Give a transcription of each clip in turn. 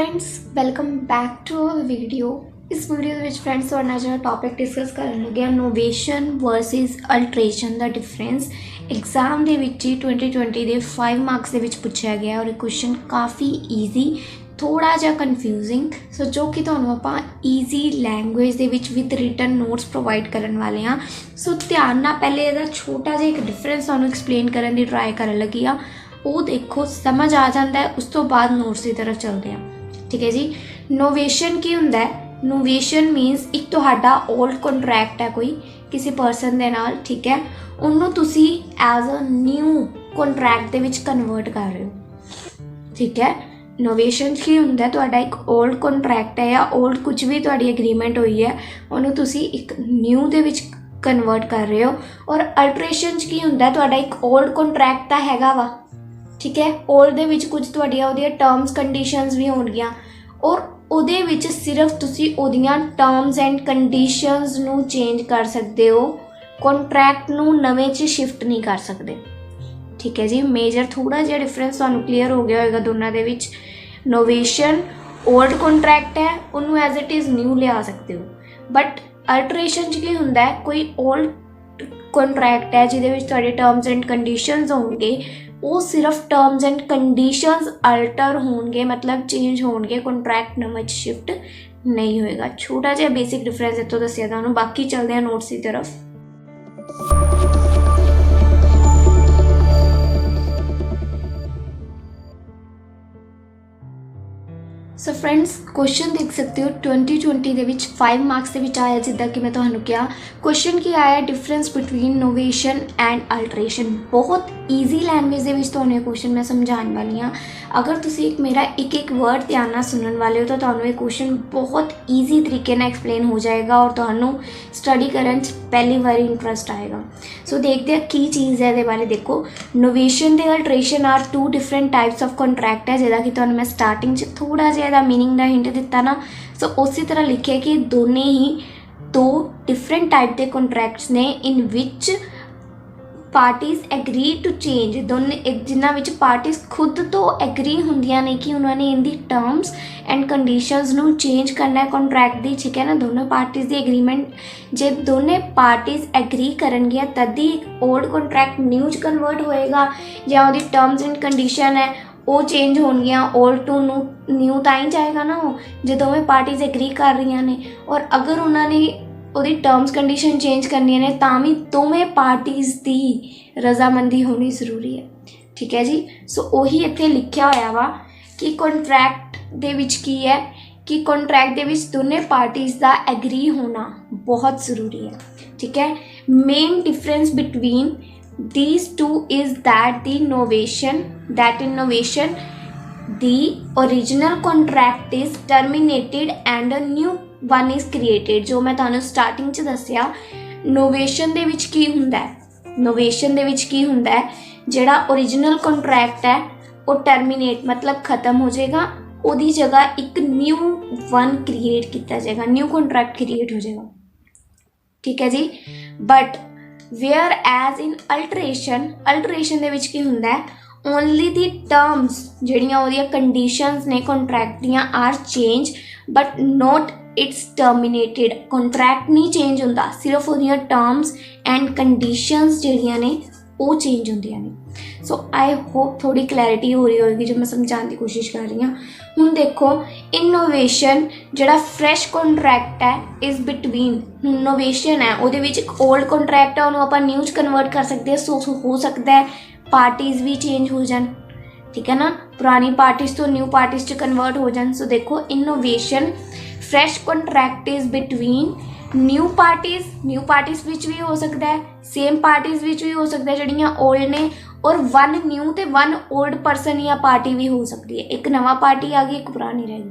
Friends welcome back to our video. इस video ਦੇ ਵਿੱਚ फ्रेंड्स ਤੁਹਾਡੇ ਨਾਲ ਜਿਹੜਾ ਟੌਪਿਕ ਡਿਸਕਸ ਕਰਨ ਲੱਗੇ ਆ ਨੋਵੇਸ਼ਨ ਵਰਸਸ ਅਲਟਰੇਸ਼ਨ ਦਾ ਡਿਫਰੈਂਸ। एग्जाम ਦੇ ਵਿੱਚ ਹੀ 2020 ਦੇ 5 ਮਾਰਕਸ ਦੇ ਵਿੱਚ ਪੁੱਛਿਆ ਗਿਆ ਔਰ ਇਹ ਕੁਐਸਚਨ ਕਾਫੀ ਈਜ਼ੀ ਥੋੜਾ ਜਿਹਾ ਕਨਫਿਊਜ਼ਿੰਗ ਸੋ ਜੋ ਕਿ ਤੁਹਾਨੂੰ ਆਪਾਂ ਈਜ਼ੀ ਲੈਂਗੁਏਜ ਦੇ ਵਿੱਚ ਵਿਦ ਰਿਟਨ ਨੋਟਸ ਪ੍ਰੋਵਾਈਡ ਕਰਨ ਵਾਲੇ ਆ। ਸੋ ਧਿਆਨ ਨਾਲ ਪਹਿਲੇ ਇਹਦਾ ਛੋਟਾ ਜਿਹਾ ਇੱਕ ਡਿਫਰੈਂਸ ਤੁਹਾਨੂੰ ਐਕਸਪਲੇਨ ਕਰਨ ਦੀ ਟਰਾਈ ਕਰਨ ਲੱਗੀ ਆ। ਉਹ ਦੇਖੋ ਸਮਝ ਆ ਜਾਂਦਾ ਹੈ, ਉਸ ਤੋਂ ਬਾਅਦ ਨੋਟਸ ਦੀ ਤਰਫ ਚੱਲਦੇ ਆ। ठीक है जी। नोवेशन की हुंदा है? नोवेशन मीनस एक तुहाडा ओल्ड कॉन्ट्रैक्ट है कोई किसी परसन दे नाल, ठीक है, उन्होंने तुसी एज अ न्यू कॉन्ट्रैक्ट दे विच कन्वर्ट कर रहे हो, ठीक है। नोवेशन की हुंदा है तुहाडा एक ओल्ड कॉन्ट्रैक्ट है या ओल्ड कुछ भी तुहाडी एग्रीमेंट हुई है उन्होंने तुसी एक न्यू दे विच कन्वर्ट कर रहे हो। और अल्टरेशन की हुंदा है तुहाडा एक ओल्ड कॉन्ट्रैक्ट तां हैगा वा, ठीक है, ओल्ड दे विच कुछ तुहाडियां ओहदियां टर्म्स कंडीशनस भी होणगियां और ਉਹਦੇ ਵਿੱਚ ਸਿਰਫ ਤੁਸੀਂ ਉਹਦੀਆਂ ਟਰਮਸ ਐਂਡ ਕੰਡੀਸ਼ਨਸ ਨੂੰ ਚੇਂਜ ਕਰ ਸਕਦੇ ਹੋ, ਕੰਟਰੈਕਟ ਨੂੰ ਨਵੇਂ 'ਚ ਸ਼ਿਫਟ ਨਹੀਂ ਕਰ ਸਕਦੇ, ਠੀਕ ਹੈ ਜੀ। ਮੇਜਰ ਥੋੜਾ ਜਿਹਾ ਡਿਫਰੈਂਸ ਤੁਹਾਨੂੰ ਕਲੀਅਰ ਹੋ ਗਿਆ ਹੋਏਗਾ ਦੋਨਾਂ ਦੇ ਵਿੱਚ। ਨੋਵੇਸ਼ਨ ओल्ड ਕੰਟਰੈਕਟ ਹੈ, ਉਹਨੂੰ ਐਜ਼ ਇਟ ਇਜ਼ ਨਿਊ ਲਿਆ ਸਕਦੇ ਹੋ, ਬਟ ਅਲਟਰੇਸ਼ਨ 'ਚ ਕੀ ਹੁੰਦਾ ਹੈ, ਕੋਈ ओल्ड ਕੰਟਰੈਕਟ ਹੈ ਜਿਹਦੇ ਵਿੱਚ ਤੁਹਾਡੇ ਟਰਮਸ ਐਂਡ ਕੰਡੀਸ਼ਨਸ ਹੋਣਗੇ, ਉਹ ਸਿਰਫ ਟਰਮਸ ਐਂਡ ਕੰਡੀਸ਼ਨਸ ਅਲਟਰ ਹੋਣਗੇ, ਮਤਲਬ ਚੇਂਜ ਹੋਣਗੇ, ਕੰਟਰੈਕਟ ਨਵਾਂ ਸ਼ਿਫਟ ਨਹੀਂ ਹੋਏਗਾ। ਛੋਟਾ ਜਿਹਾ ਬੇਸਿਕ ਡਿਫਰੈਂਸ ਇੱਥੋਂ ਦੱਸਿਆ ਤੁਹਾਨੂੰ। ਬਾਕੀ ਚੱਲਦੇ ਹਾਂ ਨੋਟਸ ਦੀ ਤਰਫ। सो फ्रेंड्स क्वेश्चन देख सकते हो 2020 ਦੇ ਵਿੱਚ 5 ਮਾਰਕਸ ਦੇ ਵਿੱਚ ਆਇਆ, ਜਿੱਦਾਂ ਕਿ ਮੈਂ ਤੁਹਾਨੂੰ ਕਿਹਾ। क्वेश्चन ਕੀ ਆਇਆ, ਡਿਫਰੈਂਸ ਬਿਟਵੀਨ ਨੋਵੇਸ਼ਨ ਐਂਡ ਅਲਟਰੇਸ਼ਨ। ਬਹੁਤ ਈਜ਼ੀ ਲੈਂਗੁਏਜ ਦੇ ਵਿੱਚ ਤੁਹਾਨੂੰ ਇਹ ਕੁਐਸਚਨ ਮੈਂ ਸਮਝਾਉਣ ਵਾਲੀ ਹਾਂ। ਅਗਰ ਤੁਸੀਂ ਮੇਰਾ ਇੱਕ ਇੱਕ ਵਰਡ ਧਿਆਨ ਨਾਲ ਸੁਣਨ ਵਾਲੇ ਹੋ ਤਾਂ ਤੁਹਾਨੂੰ ਇਹ ਕੁਐਸਚਨ ਬਹੁਤ ਈਜ਼ੀ ਤਰੀਕੇ ਨਾਲ ਐਕਸਪਲੇਨ ਹੋ ਜਾਏਗਾ ਔਰ ਤੁਹਾਨੂੰ ਸਟੱਡੀ ਕਰਨ 'ਚ ਪਹਿਲੀ ਵਾਰੀ ਇੰਟਰਸਟ ਆਏਗਾ। ਸੋ ਦੇਖਦੇ ਹਾਂ ਕੀ ਚੀਜ਼ ਹੈ ਇਹਦੇ ਬਾਰੇ। ਦੇਖੋ, ਨੋਵੇਸ਼ਨ ਤੇ alteration are 2 different types of contract ਹੈ, ਜਿਹਦਾ ਕਿ ਤੁਹਾਨੂੰ ਮੈਂ ਸਟਾਰਟਿੰਗ 'ਚ ਥੋੜਾ ਜਿਹਾ ਇਹਦਾ मीनिंग ਦਾ ਹਿੰਟ ਦਿੱਤਾ ਨਾ। ਸੋ ਉਸੇ ਤਰ੍ਹਾਂ ਲਿਖਿਆ ਕਿ ਦੋਨੇ ਹੀ 2 ਡਿਫਰੈਂਟ ਟਾਈਪ ਦੇ ਕੰਟਰੈਕਟਸ ਨੇ ਇਨ ਵਿਚ ਪਾਰਟੀਜ਼ ਐਗਰੀ ਟੂ ਚੇਂਜ। ਦੋਨੇ ਜਿਨ੍ਹਾਂ ਵਿੱਚ ਪਾਰਟੀਜ਼ ਖੁਦ ਤੋਂ ਐਗਰੀ ਹੁੰਦੀਆਂ ਨੇ ਕਿ ਉਹਨਾਂ ਨੇ ਇਹਦੀ ਟਰਮਸ ਐਂਡ ਕੰਡੀਸ਼ਨਸ ਨੂੰ ਚੇਂਜ ਕਰਨਾ ਹੈ ਕੰਟਰੈਕਟ ਦੀ, ਠੀਕ ਹੈ ਨਾ। ਦੋਨੋਂ ਪਾਰਟੀਜ਼ ਦੀ ਐਗਰੀਮੈਂਟ ਜੇ ਦੋਨੇ ਪਾਰਟੀਜ਼ ਐਗਰੀ ਕਰਨਗੀਆਂ ਤਦ ਹੀ ਓਲਡ ਕੰਟਰੈਕਟ ਨਿਊ 'ਚ ਕਨਵਰਟ ਹੋਏਗਾ, ਜਾਂ ਉਹਦੀ ਟਰਮਸ ਐਂਡ ਕੰਡੀਸ਼ਨ ਹੈ ਉਹ ਚੇਂਜ ਹੋਣਗੀਆਂ ਓਲਡ ਟੂ ਨਿਊ ਤਾਂ ਹੀ ਜਾਏਗਾ ਨਾ ਉਹ, ਜੇ ਦੋਵੇਂ ਪਾਰਟੀਜ਼ ਐਗਰੀ ਕਰ ਰਹੀਆਂ ਨੇ। ਔਰ ਅਗਰ ਉਹਨਾਂ ਨੇ ਉਹਦੀ ਟਰਮਸ ਕੰਡੀਸ਼ਨ ਚੇਂਜ ਕਰਨੀਆਂ ਨੇ ਤਾਂ ਵੀ ਦੋਵੇਂ ਪਾਰਟੀਜ਼ ਦੀ ਰਜ਼ਾਮੰਦੀ ਹੋਣੀ ਜ਼ਰੂਰੀ ਹੈ, ਠੀਕ ਹੈ ਜੀ। ਸੋ ਉਹੀ ਇੱਥੇ ਲਿਖਿਆ ਹੋਇਆ ਵਾ ਕਿ ਕੰਟਰੈਕਟ ਦੇ ਵਿੱਚ ਕੀ ਹੈ ਕਿ ਕੰਟਰੈਕਟ ਦੇ ਵਿੱਚ ਦੋਨੇ ਪਾਰਟੀਜ਼ ਦਾ ਐਗਰੀ ਹੋਣਾ ਬਹੁਤ ਜ਼ਰੂਰੀ ਹੈ, ਠੀਕ ਹੈ। Main difference between these two is that in novation the original contract is terminated and a new one is created। ਜੋ ਮੈਂ ਤੁਹਾਨੂੰ ਸਟਾਰਟਿੰਗ 'ਚ ਦੱਸਿਆ, ਨੋਵੇਸ਼ਨ ਦੇ ਵਿੱਚ ਕੀ ਹੁੰਦਾ ਹੈ, ਨੋਵੇਸ਼ਨ ਦੇ ਵਿੱਚ ਕੀ ਹੁੰਦਾ ਹੈ, ਜਿਹੜਾ ਓਰੀਜਨਲ ਕੰਟਰੈਕਟ ਹੈ ਉਹ ਟਰਮੀਨੇਟ ਮਤਲਬ ਖਤਮ ਹੋ ਜਾਏਗਾ, ਉਹਦੀ ਜਗ੍ਹਾ ਇੱਕ ਨਿਊ ਵਨ ਕ੍ਰੀਏਟ ਕੀਤਾ ਜਾਏਗਾ, ਨਿਊ ਕੰਟਰੈਕਟ ਕ੍ਰੀਏਟ ਹੋ ਜਾਏਗਾ, ਠੀਕ ਹੈ ਜੀ। But whereas in alteration ਦੇ ਵਿੱਚ ਕੀ ਹੁੰਦਾ ਹੈ, ਓਨਲੀ ਦੀ ਟਰਮਸ ਜਿਹੜੀਆਂ ਉਹਦੀਆਂ ਕੰਡੀਸ਼ਨਸ ਨੇ ਕੰਟਰੈਕਟ ਦੀਆਂ are change but not its terminated. Contract ਨਹੀਂ ਚੇਂਜ ਹੁੰਦਾ, ਸਿਰਫ ਉਹਦੀਆਂ ਟਰਮਸ ਐਂਡ ਕੰਡੀਸ਼ਨਸ ਜਿਹੜੀਆਂ ਨੇ ਉਹ ਚੇਂਜ ਹੁੰਦੀਆਂ ਨੇ। ਸੋ ਆਈ ਹੋਪ ਥੋੜੀ ਕਲੈਰਿਟੀ ਹੋ ਰਹੀ ਹੋਏਗੀ ਜੋ ਮੈਂ ਸਮਝਾਉਣ ਦੀ ਕੋਸ਼ਿਸ਼ ਕਰ ਰਹੀ ਹਾਂ। ਹੁਣ ਦੇਖੋ, ਇਨੋਵੇਸ਼ਨ ਜਿਹੜਾ ਫਰੈਸ਼ ਕੰਟਰੈਕਟ ਹੈ ਇਜ਼ ਬਿਟਵੀਨ, ਨੋਵੇਸ਼ਨ ਹੈ ਉਹਦੇ ਵਿੱਚ ਇੱਕ ਓਲਡ ਕੰਟਰੈਕਟ ਹੈ ਉਹਨੂੰ ਆਪਾਂ ਨਿਊ 'ਚ ਕਨਵਰਟ ਕਰ ਸਕਦੇ ਹਾਂ। ਸੋ ਹੋ ਸਕਦਾ ਹੈ ਪਾਰਟੀਜ਼ ਵੀ ਚੇਂਜ ਹੋ ਜਾਣ, ਠੀਕ ਹੈ ਨਾ, ਪੁਰਾਣੀ ਪਾਰਟੀਜ਼ ਤੋਂ ਨਿਊ ਪਾਰਟੀਜ਼ 'ਚ ਕਨਵਰਟ ਹੋ ਜਾਣ। ਸੋ ਦੇਖੋ, innovation fresh contract is between new parties ਵਿੱਚ ਵੀ ਹੋ ਸਕਦਾ ਹੈ, ਸੇਮ ਪਾਰਟੀਜ਼ ਵਿੱਚ ਵੀ ਹੋ ਸਕਦਾ ਹੈ ਜਿਹੜੀਆਂ ਓਲਡ ਨੇ, ਔਰ 1 ਨਿਊ ਤੇ 1 ਓਲਡ ਪਰਸਨ ਜਾਂ ਪਾਰਟੀ ਵੀ ਹੋ ਸਕਦੀ ਹੈ। ਇੱਕ ਨਵਾਂ ਪਾਰਟੀ ਆ ਗਈ, ਇੱਕ ਪੁਰਾਣੀ ਰਹਿ ਗਈ,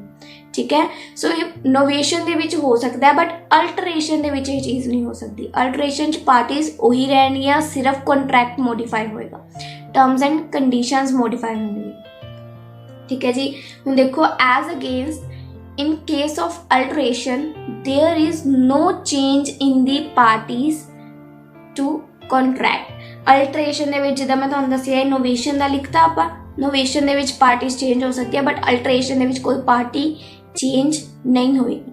ਠੀਕ ਹੈ। ਸੋ ਇਹ ਨੋਵੇਸ਼ਨ ਦੇ ਵਿੱਚ ਹੋ ਸਕਦਾ ਹੈ, ਬਟ ਅਲਟਰੇਸ਼ਨ ਦੇ ਵਿੱਚ ਇਹ ਚੀਜ਼ ਨਹੀਂ ਹੋ ਸਕਦੀ। ਅਲਟਰੇਸ਼ਨ 'ਚ ਪਾਰਟੀਜ਼ ਉਹੀ ਰਹਿਣਗੀਆਂ, ਸਿਰਫ ਕੰਟਰੈਕਟ ਮੋਡੀਫਾਈ ਹੋਏਗਾ, ਟਰਮਸ ਐਂਡ ਕੰਡੀਸ਼ਨਸ ਮੋਡੀਫਾਈ ਹੋਣਗੇ, ਠੀਕ ਹੈ ਜੀ। ਹੁਣ ਦੇਖੋ, as against in case of alteration there is no change in the parties to contract। Alteration ਦੇ ਵਿੱਚ ਜਿੱਦਾਂ ਮੈਂ ਤੁਹਾਨੂੰ ਦੱਸਿਆ ਇਨੋਵੇਸ਼ਨ ਦਾ ਲਿਖਤਾ ਆਪਾਂ, ਨੋਵੇਸ਼ਨ ਦੇ ਵਿੱਚ ਪਾਰਟੀਜ਼ ਚੇਂਜ ਹੋ ਸਕਦੀ ਹੈ ਬਟ ਅਲਟਰੇਸ਼ਨ ਦੇ ਵਿੱਚ ਕੋਈ ਪਾਰਟੀ ਚੇਂਜ ਨਹੀਂ ਹੋਏਗੀ।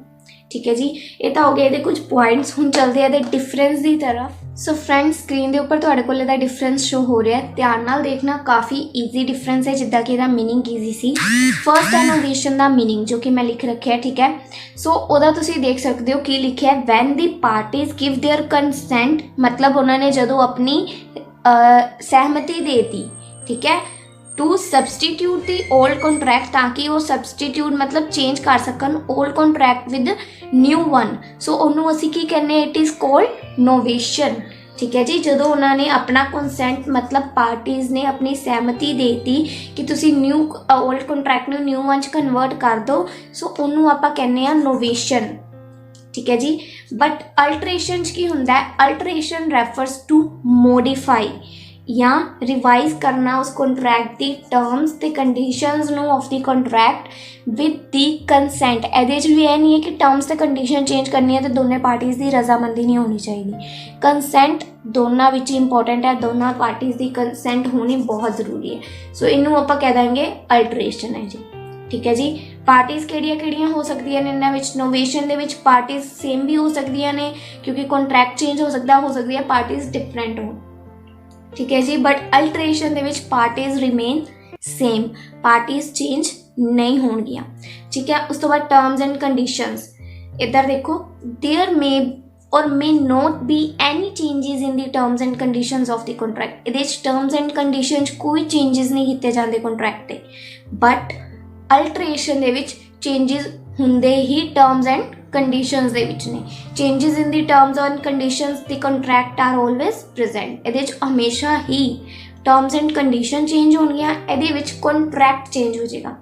ਠੀਕ ਹੈ ਜੀ, ਇਹ ਤਾਂ ਹੋ ਗਏ ਇਹਦੇ ਕੁਝ ਪੁਆਇੰਟਸ। ਹੁਣ ਚੱਲਦੇ ਆ ਇਹਦੇ ਡਿਫਰੈਂਸ ਦੀ ਤਰਫ। ਸੋ ਫਰੈਂਡਸ, ਸਕਰੀਨ ਦੇ ਉੱਪਰ ਤੁਹਾਡੇ ਕੋਲ ਇਹਦਾ ਡਿਫਰੈਂਸ ਸ਼ੋ ਹੋ ਰਿਹਾ ਹੈ, ਧਿਆਨ ਨਾਲ ਦੇਖਣਾ। ਕਾਫੀ ਈਜ਼ੀ ਡਿਫਰੈਂਸ ਹੈ, ਜਿੱਦਾਂ ਕਿ ਇਹਦਾ ਮੀਨਿੰਗ ਈਜ਼ੀ ਸੀ। ਫਰਸਟ ਹੈ ਨੋਵੇਸ਼ਨ ਦਾ ਮੀਨਿੰਗ, ਜੋ ਕਿ ਮੈਂ ਲਿਖ ਰੱਖਿਆ। ਠੀਕ ਹੈ, ਸੋ ਉਹਦਾ ਤੁਸੀਂ ਦੇਖ ਸਕਦੇ ਹੋ ਕੀ ਲਿਖਿਆ ਹੈ, when the parties give their consent, ਮਤਲਬ ਉਹਨਾਂ ਨੇ ਜਦੋਂ ਆਪਣੀ ਸਹਿਮਤੀ ਦੇਤੀ। ਠੀਕ ਹੈ, to substitute the old contract, ताकि वो सब्सटीट्यूट मतलब चेंज कर सकन old contract with new one. So ਉਹਨੂੰ ਅਸੀਂ ਕੀ ਕਹਿੰਦੇ, इट इज़ कॉल्ड नोवेशन। ठीक है जी, ਜਦੋਂ ਉਹਨਾਂ ਨੇ ਆਪਣਾ ਕੰਸੈਂਟ ਮਤਲਬ ਪਾਰਟੀਜ਼ ਨੇ ਆਪਣੀ ਸਹਿਮਤੀ ਦੇਤੀ ਕਿ ਤੁਸੀਂ ਨਿਊ ओल्ड कॉन्ट्रैक्ट ਨੂੰ ਨਿਊ ਵਨ 'ਚ ਕਨਵਰਟ ਕਰ ਦਿਓ, ਸੋ ਉਹਨੂੰ ਆਪਾਂ ਕਹਿੰਦੇ ਆ ਨੋਵੇਸ਼ਨ। ठीक है जी, बट अल्टरेशन की होंदा है, अल्टरेशन रेफर्स टू मोडिफाई या रिवाइज करना उस कॉन्ट्रैक्ट की टर्म्स ते conditions no of the contract with the consent. ਇਹਦੇ 'ਚ ਵੀ ਇਹ ਨਹੀਂ ਹੈ ਕਿ ਟਰम्स ਤੇ ਕੰਡੀਸ਼ਨ ਚੇਂਜ ਕਰਨੀ ਹੈ ਤੇ ਦੋਨੇ ਪਾਰਟੀਜ਼ ਦੀ ਰਜ਼ਾਮੰਦੀ ਨਹੀਂ ਹੋਣੀ ਚਾਹੀਦੀ। ਕੰਸੈਂਟ ਦੋਨਾਂ ਵਿੱਚ ਇੰਪੋਰਟੈਂਟ ਹੈ, ਦੋਨਾਂ ਪਾਰਟੀਜ਼ ਦੀ ਕੰਸੈਂਟ ਹੋਣੀ ਬਹੁਤ ਜ਼ਰੂਰੀ ਹੈ। ਸੋ ਇਹਨੂੰ ਆਪਾਂ ਕਹਿ ਦਾਂਗੇ ਅਲਟਰੇਸ਼ਨ ਹੈ ਜੀ। ठीक है जी, पार्टीज़ ਕਿਹੜੀਆਂ ਹੋ ਸਕਦੀਆਂ ਨੇ ਇਹਨਾਂ ਵਿੱਚ। ਨੋਵੇਸ਼ਨ ਦੇ ਵਿੱਚ ਪਾਰਟੀਜ਼ ਸੇਮ ਵੀ ਹੋ ਸਕਦੀਆਂ ਨੇ ਕਿਉਂਕਿ ਕੰਟਰੈਕਟ ਚੇਂਜ ਹੋ ਸਕਦੀ ਹੈ ਪਾਰਟੀਜ਼ ਡਿਫਰੈਂਟ ਹੋਣ। ਠੀਕ ਹੈ ਜੀ, ਬਟ ਅਲਟਰੇਸ਼ਨ ਦੇ ਵਿੱਚ parties remain same, parties change ਨਹੀਂ ਹੋਣਗੀਆਂ। ਠੀਕ ਹੈ, ਉਸ ਤੋਂ ਬਾਅਦ ਟਰਮਸ ਐਂਡ ਕੰਡੀਸ਼ਨਸ। ਇੱਧਰ ਦੇਖੋ, देयर मे और may not be any changes in the terms and conditions of the contract। ਇਹਦੇ ਵਿੱਚ ਟਰਮਸ ਐਂਡ ਕੰਡੀਸ਼ਨ 'ਚ ਕੋਈ ਚੇਂਜਸ ਨਹੀਂ ਕੀਤੇ ਜਾਂਦੇ ਕੰਟਰੈਕਟ ਤੇ, ਬਟ ਅਲਟਰੇਸ਼ਨ ਦੇ ਵਿੱਚ ਚੇਂਜਸ ਹੁੰਦੇ ਹੀ ਟਰਮਸ ਐਂਡ ਕੰਡੀਸ਼ਨਸ ਦੇ ਵਿੱਚ ਨੇ। Changes in the terms and conditions the contract R always present. ਇਹਦੇ 'ਚ ਹਮੇਸ਼ਾ ਹੀ ਟਰਮਸ ਐਂਡ ਕੰਡੀਸ਼ਨ ਚੇਂਜ ਹੋਣਗੀਆਂ, ਇਹਦੇ ਵਿੱਚ ਕੰਟਰੈਕਟ ਚੇਂਜ ਹੋ ਜਾਏਗਾ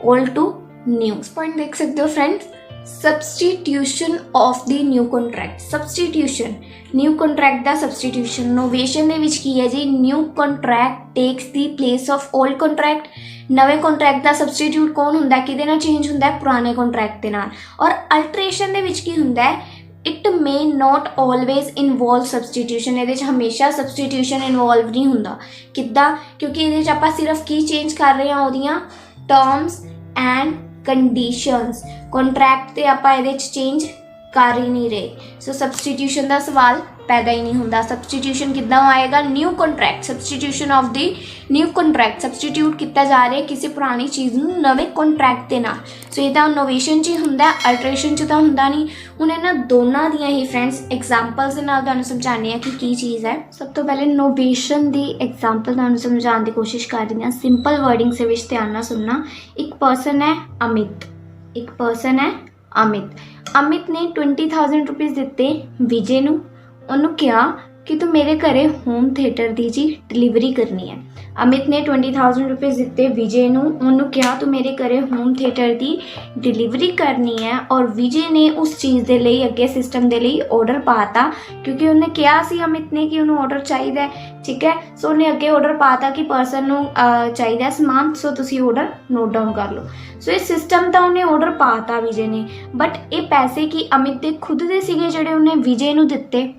ओल्ड टू न्यू। पॉइंट देख सकते हो friends, substitution of the new contract. Substitution new contract ਦਾ ਸਬਸਟੀਟਿਊਸ਼ਨ। ਨੋਵੇਸ਼ਨ ਦੇ ਵਿੱਚ ਕੀ ਹੈ ਜੀ, new contract takes the place of old contract. ਨਵੇਂ ਕੰਟਰੈਕਟ ਦਾ ਸਬਸਟੀਟਿਊਟ ਕੌਣ ਹੁੰਦਾ, ਕਿਹਦੇ ਨਾਲ ਚੇਂਜ ਹੁੰਦਾ ਹੈ, ਪੁਰਾਣੇ ਕੰਟਰੈਕਟ ਦੇ ਨਾਲ। ਔਰ ਅਲਟਰੇਸ਼ਨ ਦੇ ਵਿੱਚ ਕੀ ਹੁੰਦਾ ਹੈ, it may not always involve substitution. ਇਹਦੇ 'ਚ ਹਮੇਸ਼ਾ ਸਬਸਟੀਟਿਊਸ਼ਨ ਇਨਵੋਲਵ ਨਹੀਂ ਹੁੰਦਾ। ਕਿੱਦਾਂ, ਕਿਉਂਕਿ ਇਹਦੇ 'ਚ ਆਪਾਂ ਸਿਰਫ ਕੀ ਚੇਂਜ ਕਰ ਰਹੇ ਹਾਂ, ਉਹਦੀਆਂ ਟਰਮਸ ਐਂਡ ਕੰਡੀਸ਼ਨਸ। ਕੰਟਰੈਕਟ ਤੇ ਆਪਾਂ ਇਹਦੇ 'ਚ ਚੇਂਜ ਕਰ ਹੀ ਨਹੀਂ ਰਹੇ, ਸੋ ਸਬਸਟੀਟਿਊਸ਼ਨ ਦਾ ਸਵਾਲ ਪੈਦਾ ਹੀ ਨਹੀਂ ਹੁੰਦਾ। ਸਬਸਟੀਟਿਊਸ਼ਨ ਕਿੱਦਾਂ ਆਏਗਾ, new contract, substitution of the new contract. Substitute ਕੀਤਾ ਜਾ ਰਿਹਾ ਕਿਸੇ ਪੁਰਾਣੀ ਚੀਜ਼ ਨੂੰ ਨਵੇਂ ਕੰਟਰੈਕਟ ਦੇ ਨਾਲ। ਸੋ ਇਹ ਤਾਂ ਨੋਵੇਸ਼ਨ 'ਚ ਹੀ ਹੁੰਦਾ, ਅਲਟਰੇਸ਼ਨ 'ਚ ਤਾਂ ਹੁੰਦਾ ਨਹੀਂ। ਹੁਣ ਇਹਨਾਂ ਦੋਨਾਂ ਦੀਆਂ ਹੀ ਫਰੈਂਡਸ ਐਗਜ਼ਾਮਪਲਸ ਦੇ ਨਾਲ ਤੁਹਾਨੂੰ ਸਮਝਾਉਂਦੇ ਹਾਂ ਕਿ ਕੀ ਚੀਜ਼ ਹੈ। ਸਭ ਤੋਂ ਪਹਿਲੇ ਨੋਵੇਸ਼ਨ ਦੀ ਐਗਜ਼ਾਮਪਲ ਤੁਹਾਨੂੰ ਸਮਝਾਉਣ ਦੀ ਕੋਸ਼ਿਸ਼ ਕਰ ਰਹੀ ਹਾਂ। ਸਿੰਪਲ ਵਰਡਿੰਗਸ ਦੇ ਵਿੱਚ ਧਿਆਨ ਨਾਲ ਸੁਣਨਾ। ਇੱਕ ਪਰਸਨ ਹੈ ਅਮਿਤ, ਇੱਕ ਪਰਸਨ ਹੈ ਅਮਿਤ। ਅਮਿਤ ਨੇ 20,000 ਰੁਪੀਜ਼ ਦਿੱਤੇ ਵਿਜੇ ਨੂੰ। ਉਹਨੂੰ ਕਿਹਾ ਕਿ ਤੂੰ ਮੇਰੇ ਘਰੇ ਹੋਮ ਥੀਏਟਰ ਦੀ ਜੀ ਡਿਲੀਵਰੀ ਕਰਨੀ ਹੈ। ਅਮਿਤ ਨੇ 20,000 ਰੁਪਏ ਦਿੱਤੇ ਵਿਜੇ ਨੂੰ। ਉਹਨੂੰ ਕਿਹਾ ਤੂੰ ਮੇਰੇ ਘਰੇ ਹੋਮ ਥੀਏਟਰ ਦੀ ਡਿਲੀਵਰੀ ਕਰਨੀ ਹੈ। ਔਰ ਵਿਜੇ ਨੇ ਉਸ ਚੀਜ਼ ਦੇ ਲਈ ਅੱਗੇ ਸਿਸਟਮ ਦੇ ਲਈ ਆਰਡਰ ਪਾਤਾ, ਕਿਉਂਕਿ ਉਹਨੇ ਕਿਹਾ ਸੀ ਅਮਿਤ ਨੇ ਕਿ ਉਹਨੂੰ ਆਰਡਰ ਚਾਹੀਦਾ ਹੈ। ਠੀਕ ਹੈ, ਸੋ ਉਹਨੇ ਅੱਗੇ ਆਰਡਰ ਪਾਤਾ ਕਿ ਪਰਸਨ ਨੂੰ ਚਾਹੀਦਾ ਸਮਾਨ, ਸੋ ਤੁਸੀਂ ਆਰਡਰ ਨੋਟ ਡਾਊਨ ਕਰ ਲਓ। ਸੋ ਇਹ ਸਿਸਟਮ ਤਾਂ ਉਹਨੇ ਆਰਡਰ ਪਾਤਾ ਵਿਜੇ ਨੇ, ਬਟ ਇਹ ਪੈਸੇ ਕੀ ਅਮਿਤ ਦੇ ਖੁਦ ਦੇ ਸੀਗੇ ਜਿਹੜੇ ਉਹਨੇ ਵਿਜੇ ਨੂੰ ਦਿੱਤੇ?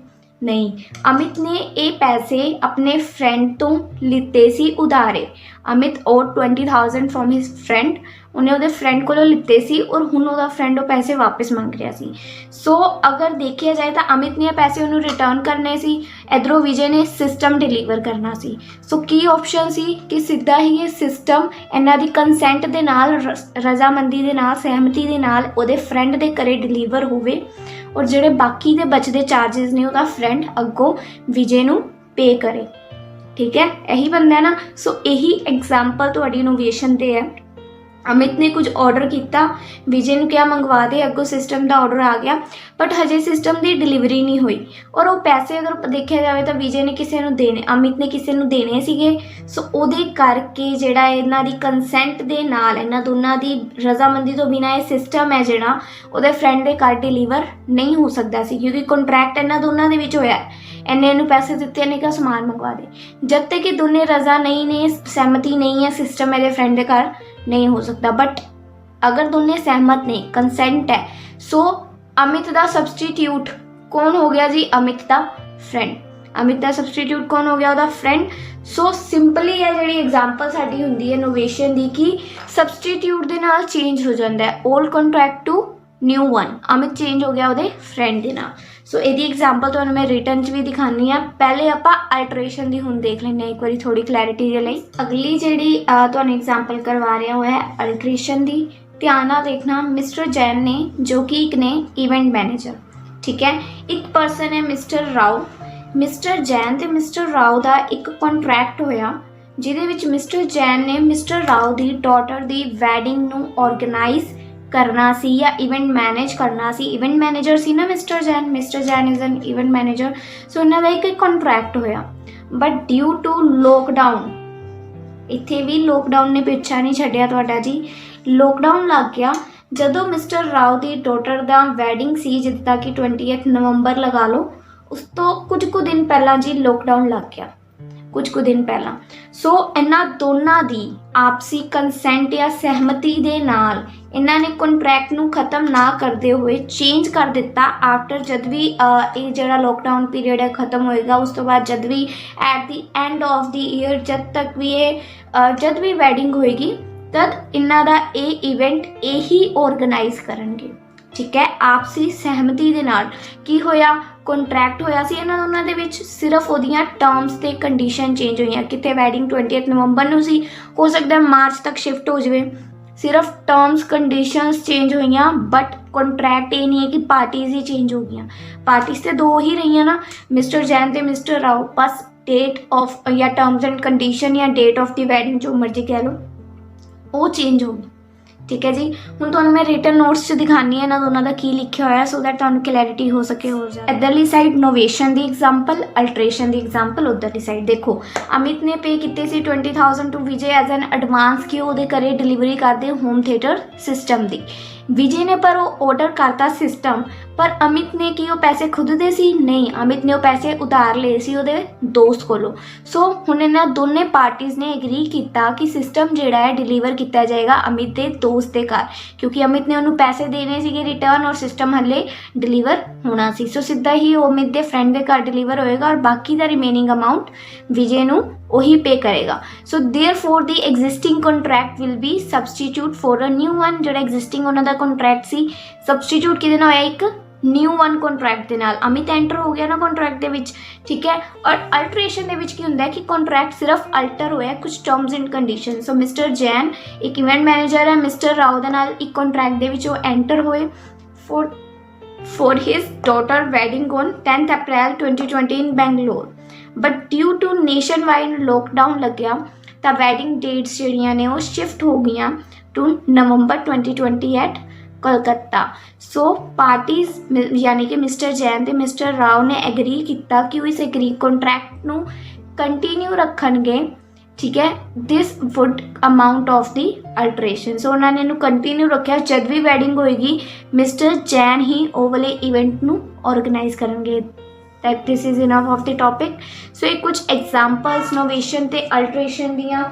ਨਹੀਂ, ਅਮਿਤ ਨੇ ਇਹ ਪੈਸੇ ਆਪਣੇ ਫਰੈਂਡ ਤੋਂ ਲਿੱਤੇ ਸੀ ਉਧਾਰੇ। ਅਮਿਤ ਓਡ 20,000 ਫਰੋਮ ਹਿਸ ਫਰੈਂਡ। ਉਹਨੇ ਉਹਦੇ ਫਰੈਂਡ ਕੋਲੋਂ ਲਿੱਤੇ ਸੀ ਔਰ ਹੁਣ ਉਹਦਾ ਫਰੈਂਡ ਉਹ ਪੈਸੇ ਵਾਪਸ ਮੰਗ ਰਿਹਾ ਸੀ। ਸੋ ਅਗਰ ਦੇਖਿਆ ਜਾਏ ਤਾਂ ਅਮਿਤ ਨੇ ਇਹ ਪੈਸੇ ਉਹਨੂੰ ਰਿਟਰਨ ਕਰਨੇ ਸੀ, ਇੱਧਰੋਂ ਵਿਜੇ ਨੇ ਸਿਸਟਮ ਡਿਲੀਵਰ ਕਰਨਾ ਸੀ। ਸੋ ਕੀ ਆਪਸ਼ਨ ਸੀ ਕਿ ਸਿੱਧਾ ਹੀ ਇਹ ਸਿਸਟਮ ਇਹਨਾਂ ਦੀ ਕੰਸੈਂਟ ਦੇ ਨਾਲ, ਰਜ਼ਾਮੰਦੀ ਦੇ ਨਾਲ, ਸਹਿਮਤੀ ਦੇ ਨਾਲ ਉਹਦੇ ਫਰੈਂਡ ਦੇ ਘਰੇ ਡਿਲੀਵਰ ਹੋਵੇ ਔਰ ਜਿਹੜੇ ਬਾਕੀ ਦੇ ਬਚਦੇ ਚਾਰजेस ਨੇ ਉਹਦਾ ਫਰੈਂਡ ਅੱਗੋਂ ਵਿਜੇ ਨੂੰ ਪੇ ਕਰੇ। ਠੀਕ ਹੈ, ਇਹੀ ਬਣਦਾ ਨਾ। ਸੋ ਇਹੀ ਐਗਜ਼ਾਮਪਲ ਤੁਹਾਡੀ ਇਨੋਵੇਸ਼ਨ ਤੇ ਹੈ। ਅਮਿਤ ਨੇ ਕੁਝ ਆਰਡਰ ਕੀਤਾ, ਵਿਜੇ ਨੂੰ ਕਿਹਾ ਮੰਗਵਾ ਦੇ, ਅੱਗੋਂ ਸਿਸਟਮ ਦਾ ਆਰਡਰ ਆ ਗਿਆ, ਬਟ ਹਜੇ ਸਿਸਟਮ ਦੀ ਡਿਲੀਵਰੀ ਨਹੀਂ ਹੋਈ। ਔਰ ਉਹ ਪੈਸੇ ਅਗਰ ਦੇਖਿਆ ਜਾਵੇ ਤਾਂ ਵਿਜੇ ਨੇ ਕਿਸੇ ਨੂੰ ਦੇਣੇ, ਅਮਿਤ ਨੇ ਕਿਸੇ ਨੂੰ ਦੇਣੇ ਸੀਗੇ। ਸੋ ਉਹਦੇ ਕਰਕੇ ਜਿਹੜਾ ਇਹਨਾਂ ਦੀ ਕੰਸੈਂਟ ਦੇ ਨਾਲ, ਇਹਨਾਂ ਦੋਨਾਂ ਦੀ ਰਜ਼ਾਮੰਦੀ ਤੋਂ ਬਿਨਾਂ ਇਹ ਸਿਸਟਮ ਹੈ ਜਿਹੜਾ ਉਹਦੇ ਫਰੈਂਡ ਦੇ ਘਰ ਡਿਲੀਵਰ ਨਹੀਂ ਹੋ ਸਕਦਾ ਸੀ, ਕਿਉਂਕਿ ਕੰਟਰੈਕਟ ਇਹਨਾਂ ਦੋਨਾਂ ਦੇ ਵਿੱਚ ਹੋਇਆ। ਇੰਨੇ ਇਹਨੂੰ ਪੈਸੇ ਦਿੱਤੇ ਨੇ ਕਿ ਸਮਾਨ ਮੰਗਵਾ ਦੇ। ਜਦ ਤੱਕ ਕਿ ਦੋਨੇ ਰਜ਼ਾ ਨਹੀਂ ਨੇ, ਸਹਿਮਤੀ ਨਹੀਂ ਹੈ, ਸਿਸਟਮ ਇਹਦੇ ਫਰੈਂਡ ਦੇ ਘਰ नहीं हो सकता। बट अगर दोनों सहमत ने, कंसेंट है, सो अमित का सबस्टिट्यूट कौन हो गया जी? अमित का फ्रेंड। ਅਮਿਤ ਦਾ ਸਬਸਟੀਟਿਊਟ ਕੌਣ ਹੋ ਗਿਆ, ਉਹਦਾ ਫਰੈਂਡ। ਸੋ ਸਿੰਪਲੀ ਇਹ ਜਿਹੜੀ ਐਗਜ਼ਾਮਪਲ ਸਾਡੀ ਹੁੰਦੀ ਹੈ ਨੋਵੇਸ਼ਨ ਦੀ ਕਿ ਸਬਸਟੀਟਿਊਟ ਦੇ ਨਾਲ ਚੇਂਜ ਹੋ ਜਾਂਦਾ ਹੈ old contract to new one. Amit change ਹੋ ਗਿਆ ਉਹਦੇ ਫਰੈਂਡ ਦੇ ਨਾਲ। ਸੋ ਇਹਦੀ ਐਗਜ਼ਾਮਪਲ ਤੁਹਾਨੂੰ ਮੈਂ ਰਿਟਨ 'ਚ ਵੀ ਦਿਖਾਉਂਦੀ ਹਾਂ। ਪਹਿਲੇ ਆਪਾਂ ਅਲਟਰੇਸ਼ਨ ਦੀ ਹੁਣ ਦੇਖ ਲੈਂਦੇ ਹਾਂ ਇੱਕ ਵਾਰੀ ਥੋੜੀ ਕਲੈਰਿਟੀ ਦੇ ਲਈ। ਅਗਲੀ ਜਿਹੜੀ ਤੁਹਾਨੂੰ ਐਗਜ਼ਾਮਪਲ ਕਰਵਾ ਰਿਹਾ ਉਹ ਹੈ ਅਲਟਰੇਸ਼ਨ ਦੀ। ਧਿਆਨ ਨਾਲ ਦੇਖਣਾ, ਮਿਸਟਰ ਜੈਨ ਨੇ ਜੋ ਕਿ ਇੱਕ ਨੇ ਇਵੈਂਟ ਮੈਨੇਜਰ, ਠੀਕ ਹੈ। ਇੱਕ ਪਰਸਨ ਹੈ ਮਿਸਟਰ ਰਾਓ। ਮਿਸਟਰ ਜੈਨ ਤੇ ਮਿਸਟਰ ਰਾਓ ਦਾ ਇੱਕ ਕੰਟਰੈਕਟ ਹੋਇਆ ਜਿਹਦੇ ਵਿੱਚ ਮਿਸਟਰ ਜੈਨ ਨੇ ਮਿਸਟਰ ਰਾਓ ਦੀ ਡਾਟਰ ਦੀ ਵੈਡਿੰਗ ਨੂੰ ਆਰਗੇਨਾਈਜ਼ ਕਰਨਾ ਸੀ ਜਾਂ ਇਵੈਂਟ ਮੈਨੇਜ ਕਰਨਾ ਸੀ। ਇਵੈਂਟ ਮੈਨੇਜਰ ਸੀ ਨਾ mister Jain is an event manager. So ਇਹਨਾਂ ਦਾ ਇੱਕ ਕੰਟਰੈਕਟ ਹੋਇਆ, ਬਟ ਡਿਊ ਟੂ ਲੋਕਡਾਊਨ, ਇੱਥੇ ਵੀ ਲੋਕਡਾਊਨ ਨੇ ਪਿੱਛਾ ਨਹੀਂ ਛੱਡਿਆ ਤੁਹਾਡਾ ਜੀ। ਲੋਕਡਾਊਨ ਲੱਗ ਗਿਆ ਜਦੋਂ ਮਿਸਟਰ ਰਾਓ ਦੀ ਡਾਟਰ ਦਾ ਵੈਡਿੰਗ ਸੀ, ਜਿੱਦਾਂ ਕਿ 20 ਨਵੰਬਰ ਲਗਾ ਲਓ। ਉਸ ਤੋਂ ਕੁਝ ਕੁ ਦਿਨ ਪਹਿਲਾਂ ਜੀ ਲੋਕਡਾਊਨ ਲੱਗ ਗਿਆ, ਕੁਝ ਕੁ ਦਿਨ ਪਹਿਲਾਂ। ਸੋ ਇਹਨਾਂ ਦੋਨਾਂ ਦੀ ਆਪਸੀ ਕੰਸੈਂਟ ਜਾਂ ਸਹਿਮਤੀ ਦੇ ਨਾਲ ਇਹਨਾਂ ਨੇ ਕੰਟਰੈਕਟ ਨੂੰ ख़त्म ਨਾ ਕਰਦੇ ਹੋਏ ਚੇਂਜ ਕਰ ਦਿੱਤਾ ਆਫਟਰ, ਜਦ ਵੀ ਇਹ ਜਿਹੜਾ ਲੋਕਡਾਊਨ ਪੀਰੀਅਡ ਹੈ ख़त्म ਹੋਏਗਾ ਉਸ ਤੋਂ ਬਾਅਦ ਜਦ ਵੀ at the end of the year ਜਦ ਵੀ ਵੈਡਿੰਗ ਹੋਏਗੀ ਤਦ ਇਹਨਾਂ ਦਾ ਇਹ ਇਵੈਂਟ ਇਹੀ ਆਰਗੇਨਾਈਜ਼ ਕਰਨਗੇ, ਠੀਕ ਹੈ। ਆਪਸੀ ਸਹਿਮਤੀ ਦੇ ਨਾਲ ਕੀ ਹੋਇਆ, ਕੰਟਰੈਕਟ ਹੋਇਆ ਸੀ ਇਹਨਾਂ ਦੋਨਾਂ ਦੇ ਵਿੱਚ, ਸਿਰਫ ਉਹਦੀਆਂ ਟਰਮਸ ਤੇ ਕੰਡੀਸ਼ਨ ਚੇਂਜ ਹੋਈਆਂ। ਕਿਤੇ ਵੈਡਿੰਗ 20 ਨਵੰਬਰ ਨੂੰ ਸੀ, ਹੋ ਸਕਦਾ ਮਾਰਚ ਤੱਕ ਸ਼ਿਫਟ ਹੋ ਜਾਵੇ। ਸਿਰਫ ਟਰਮਸ ਕੰਡੀਸ਼ਨਸ ਚੇਂਜ ਹੋਈਆਂ, ਬਟ ਕੰਟਰੈਕਟ ਇਹ ਨਹੀਂ ਹੈ ਕਿ ਪਾਰਟੀਜ਼ ਹੀ ਚੇਂਜ ਹੋ ਗਈਆਂ। ਪਾਰਟੀਜ਼ ਤੇ ਦੋ ਹੀ ਰਹੀਆਂ ਨਾ, ਮਿਸਟਰ ਜੈਨ ਤੇ mister Rao. Bus date of ਜਾਂ ਟਰਮਸ ਐਂਡ ਕੰਡੀਸ਼ਨ ਜਾਂ ਡੇਟ ਆਫ ਦੀ ਵੈਡਿੰਗ ਜੋ ਮਰਜ਼ੀ ਕਹਿ ਲਓ ਉਹ ਚੇਂਜ ਹੋ ਗਈ, ਠੀਕ ਹੈ ਜੀ। ਹੁਣ ਤੁਹਾਨੂੰ ਮੈਂ ਰਿਟਨ ਨੋਟਸ 'ਚ ਦਿਖਾਉਂਦੀ ਹਾਂ ਇਹਨਾਂ ਦੋਨਾਂ ਦਾ ਕੀ ਲਿਖਿਆ ਹੋਇਆ, ਸੋ ਦੈਟ ਤੁਹਾਨੂੰ ਕਲੈਰਿਟੀ ਹੋ ਸਕੇ ਹੋਰ ਜ਼ਿਆਦਾ। ਇੱਧਰਲੀ ਸਾਈਡ ਨੋਵੇਸ਼ਨ ਦੀ ਐਗਜ਼ਾਮਪਲ, ਅਲਟਰੇਸ਼ਨ ਦੀ ਐਗਜ਼ਾਮਪਲ। ਉੱਧਰਲੀ ਸਾਈਡ ਦੇਖੋ, ਅਮਿਤ ਨੇ ਪੇ ਕੀਤੇ ਸੀ 20,000 to Vijay as an advance ਕਿ ਉਹਦੇ ਘਰੇ ਡਿਲੀਵਰੀ ਕਰਦੇ ਹੋਮ ਥੀਏਟਰ ਸਿਸਟਮ ਦੀ। ਵਿਜੇ ਨੇ ਪਰ ਉਹ ਆਰਡਰ ਕਰਤਾ ਸਿਸਟਮ, ਪਰ ਅਮਿਤ ਨੇ ਕੀ ਉਹ ਪੈਸੇ ਖੁਦ ਦੇ ਸੀ? ਨਹੀਂ, ਅਮਿਤ ਨੇ ਉਹ ਪੈਸੇ ਉਧਾਰ ਲਏ ਸੀ ਉਹਦੇ ਦੋਸਤ ਕੋਲੋਂ। ਸੋ ਹੁਣ ਇਹਨਾਂ ਦੋਨੇ ਪਾਰਟੀਜ਼ ਨੇ ਐਗਰੀ ਕੀਤਾ ਕਿ ਸਿਸਟਮ ਜਿਹੜਾ ਹੈ ਡਿਲੀਵਰ ਕੀਤਾ ਜਾਏਗਾ ਅਮਿਤ ਦੇ ਦੋਸਤ ਦੇ ਘਰ, ਕਿਉਂਕਿ ਅਮਿਤ ਨੇ ਉਹਨੂੰ ਪੈਸੇ ਦੇਣੇ ਸੀਗੇ ਰਿਟਰਨ ਔਰ ਸਿਸਟਮ ਹਲੇ ਡਿਲੀਵਰ ਹੋਣਾ ਸੀ। ਸੋ ਸਿੱਧਾ ਹੀ ਉਹ ਅਮਿਤ ਦੇ ਫਰੈਂਡ ਦੇ ਘਰ ਡਿਲੀਵਰ ਹੋਏਗਾ ਔਰ ਬਾਕੀ ਦਾ ਰਿਮੇਨਿੰਗ ਅਮਾਊਂਟ ਵਿਜੇ ਨੂੰ ਉਹੀ ਪੇ ਕਰੇਗਾ। So therefore the existing contract will be substitute for a new one. ਜਿਹੜਾ ਐਗਜ਼ਿਸਟਿੰਗ ਉਹਨਾਂ ਦਾ ਕੰਟਰੈਕਟ ਸੀ, ਸਬਸਟੀਟਿਊਟ ਕਿਹਦੇ ਨਾਲ ਹੋਇਆ? ਇੱਕ ਨਿਊ ਵਨ ਕੰਟਰੈਕਟ ਦੇ ਨਾਲ। ਅਮਿਤ ਐਂਟਰ ਹੋ ਗਿਆ ਨਾ ਕੰਟਰੈਕਟ ਦੇ ਵਿੱਚ, ਠੀਕ ਹੈ। ਔਰ ਅਲਟਰੇਸ਼ਨ ਦੇ ਵਿੱਚ ਕੀ ਹੁੰਦਾ ਹੈ ਕਿ ਕੰਟਰੈਕਟ ਸਿਰਫ ਅਲਟਰ ਹੋਇਆ ਕੁਝ terms and condition. So mister Jain ਇੱਕ ਇਵੈਂਟ ਮੈਨੇਜਰ ਹੈ, ਮਿਸਟਰ ਰਾਓ ਦੇ ਨਾਲ ਇੱਕ ਕੰਟਰੈਕਟ ਦੇ ਵਿੱਚ ਉਹ ਐਂਟਰ ਹੋਏ for his daughter wedding on 10th April 2020 in Bangalore, but due to nationwide lockdown ਲੱਗਿਆ ਤਾਂ ਵੈਡਿੰਗ ਡੇਟਸ ਜਿਹੜੀਆਂ ਨੇ ਉਹ ਸ਼ਿਫਟ ਹੋ ਗਈਆਂ to November 2020 at Calcutta. So parties ਯਾਨੀ ਕਿ ਮਿਸਟਰ ਜੈਨ ਤੇ ਮਿਸਟਰ ਰਾਓ ਨੇ ਐਗਰੀ ਕੀਤਾ ਕਿ ਉਹ ਇਸ ਐਗਰੀ ਕੰਟਰੈਕਟ ਨੂੰ ਕੰਟੀਨਿਊ ਰੱਖਣਗੇ, ਠੀਕ ਹੈ। This would amount of the alteration. So ਉਹਨਾਂ ਨੇ ਇਹਨੂੰ ਕੰਟੀਨਿਊ ਰੱਖਿਆ, ਜਦ ਵੀ ਵੈਡਿੰਗ ਹੋਏਗੀ ਮਿਸਟਰ ਜੈਨ ਹੀ ਉਹ ਵਾਲੇ ਇਵੈਂਟ ਨੂੰ ਆਰਗੇਨਾਈਜ਼ ਕਰਨਗੇ। that this is enough of the topic। ਸੋ ਇਹ ਕੁਝ ਐਗਜ਼ਾਮਪਲਸ ਨੋਵੇਸ਼ਨ ਤੇ ਅਲਟਰੇਸ਼ਨ ਦੀਆਂ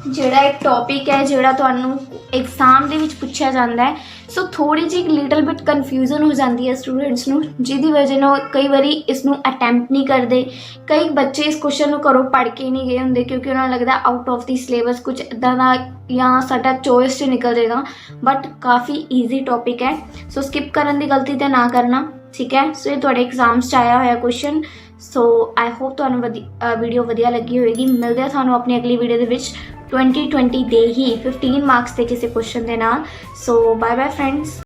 ਜਿਹੜਾ ਇੱਕ ਟੌਪਿਕ ਹੈ ਜਿਹੜਾ ਤੁਹਾਨੂੰ ਐਗਜ਼ਾਮ ਦੇ ਵਿੱਚ ਪੁੱਛਿਆ ਜਾਂਦਾ ਹੈ। ਸੋ ਥੋੜ੍ਹੀ ਜਿਹੀ ਲਿਟਲ ਬਿਟ ਕਨਫਿਊਜ਼ਨ ਹੋ ਜਾਂਦੀ ਹੈ ਸਟੂਡੈਂਟਸ ਨੂੰ, ਜਿਹਦੀ ਵਜ੍ਹਾ ਨਾਲ ਕਈ ਵਾਰੀ ਇਸ ਨੂੰ ਅਟੈਂਪਟ ਨਹੀਂ ਕਰਦੇ। ਕਈ ਬੱਚੇ ਇਸ ਕੁਐਸਚਨ ਨੂੰ ਘਰੋਂ ਪੜ੍ਹ ਕੇ ਨਹੀਂ ਗਏ ਹੁੰਦੇ ਕਿਉਂਕਿ ਉਹਨਾਂ ਨੂੰ ਲੱਗਦਾ ਆਊਟ ਆਫ ਦੀ ਸਿਲੇਬਸ ਕੁਝ ਇੱਦਾਂ ਦਾ ਜਾਂ ਸਾਡਾ ਚੋਇਸ 'ਚ ਨਿਕਲ ਜਾਏਗਾ, ਬਟ ਕਾਫੀ ਈਜ਼ੀ ਟੌਪਿਕ ਹੈ। ਸੋ ਸਕਿਪ ਕਰਨ ਦੀ ਗਲਤੀ ਤਾਂ ਨਾ ਕਰਨਾ, ਠੀਕ ਹੈ। ਸੋ ਇਹ ਤੁਹਾਡੇ ਐਗਜ਼ਾਮਸ 'ਚ ਆਇਆ ਹੋਇਆ ਕੁਐਸਚਨ। ਸੋ ਆਈ ਹੋਪ ਤੁਹਾਨੂੰ ਵੀਡੀਓ ਵਧੀਆ ਲੱਗੀ ਹੋਏਗੀ। ਮਿਲਦੇ ਆ ਤੁਹਾਨੂੰ ਆਪਣੀ ਅਗਲੀ ਵੀਡੀਓ ਦੇ ਵਿੱਚ 2020 ਦੇ ਹੀ 15 ਮਾਰਕਸ ਦੇ ਕਿਸੇ ਕੁਐਸਚਨ ਦੇ ਨਾਲ। So bye bye friends.